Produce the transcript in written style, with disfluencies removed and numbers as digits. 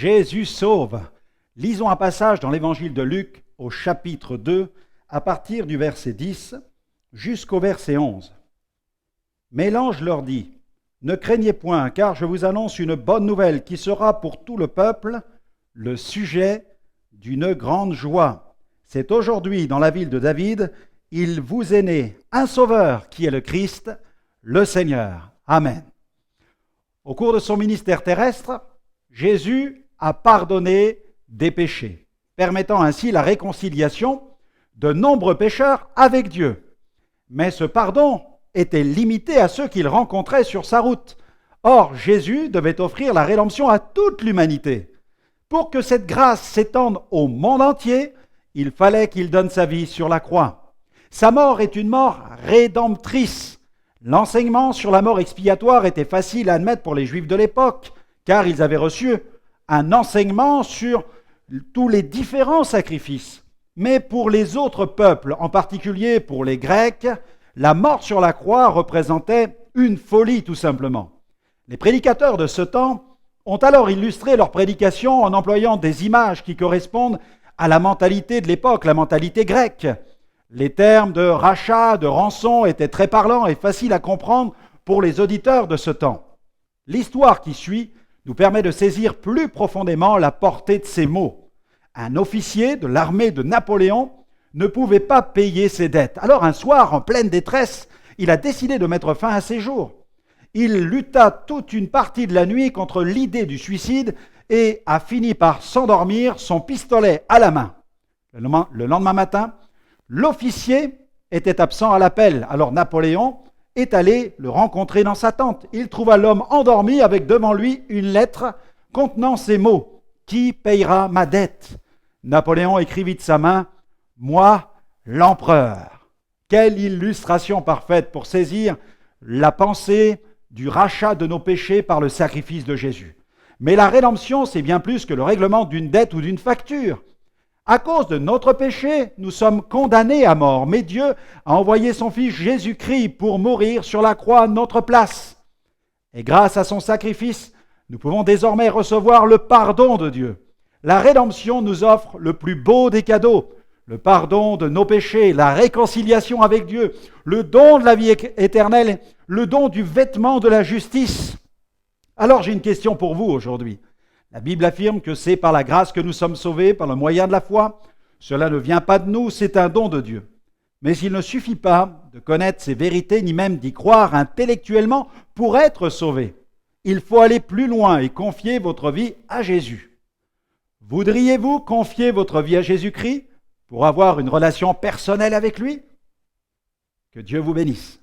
Jésus sauve. Lisons un passage dans l'évangile de Luc au chapitre 2, à partir du verset 10 jusqu'au verset 11. Mais l'ange leur dit, « Ne craignez point, car je vous annonce une bonne nouvelle qui sera pour tout le peuple le sujet d'une grande joie. C'est aujourd'hui dans la ville de David, il vous est né un sauveur qui est le Christ, le Seigneur. » Amen. Au cours de son ministère terrestre, Jésus a pardonné des péchés, permettant ainsi la réconciliation de nombreux pécheurs avec Dieu. Mais ce pardon était limité à ceux qu'il rencontrait sur sa route. Or, Jésus devait offrir la rédemption à toute l'humanité. Pour que cette grâce s'étende au monde entier, il fallait qu'il donne sa vie sur la croix. Sa mort est une mort rédemptrice. L'enseignement sur la mort expiatoire était facile à admettre pour les Juifs de l'époque, car ils avaient reçu un enseignement sur tous les différents sacrifices. Mais pour les autres peuples, en particulier pour les Grecs, la mort sur la croix représentait une folie tout simplement. Les prédicateurs de ce temps ont alors illustré leur prédication en employant des images qui correspondent à la mentalité de l'époque, la mentalité grecque. Les termes de rachat, de rançon étaient très parlants et faciles à comprendre pour les auditeurs de ce temps. L'histoire qui suit nous permet de saisir plus profondément la portée de ces mots. Un officier de l'armée de Napoléon ne pouvait pas payer ses dettes. Alors un soir, en pleine détresse, il a décidé de mettre fin à ses jours. Il lutta toute une partie de la nuit contre l'idée du suicide et a fini par s'endormir, son pistolet à la main. Le lendemain matin, l'officier était absent à l'appel. Alors Napoléon est allé le rencontrer dans sa tente. Il trouva l'homme endormi avec devant lui une lettre contenant ces mots. « Qui payera ma dette ?» Napoléon écrivit de sa main « Moi, l'empereur ». Quelle illustration parfaite pour saisir la pensée du rachat de nos péchés par le sacrifice de Jésus. Mais la rédemption, c'est bien plus que le règlement d'une dette ou d'une facture. À cause de notre péché, nous sommes condamnés à mort, mais Dieu a envoyé son Fils Jésus-Christ pour mourir sur la croix à notre place. Et grâce à son sacrifice, nous pouvons désormais recevoir le pardon de Dieu. La rédemption nous offre le plus beau des cadeaux, le pardon de nos péchés, la réconciliation avec Dieu, le don de la vie éternelle, le don du vêtement de la justice. Alors j'ai une question pour vous aujourd'hui. La Bible affirme que c'est par la grâce que nous sommes sauvés, par le moyen de la foi. Cela ne vient pas de nous, c'est un don de Dieu. Mais il ne suffit pas de connaître ces vérités, ni même d'y croire intellectuellement pour être sauvé. Il faut aller plus loin et confier votre vie à Jésus. Voudriez-vous confier votre vie à Jésus-Christ pour avoir une relation personnelle avec lui? Que Dieu vous bénisse.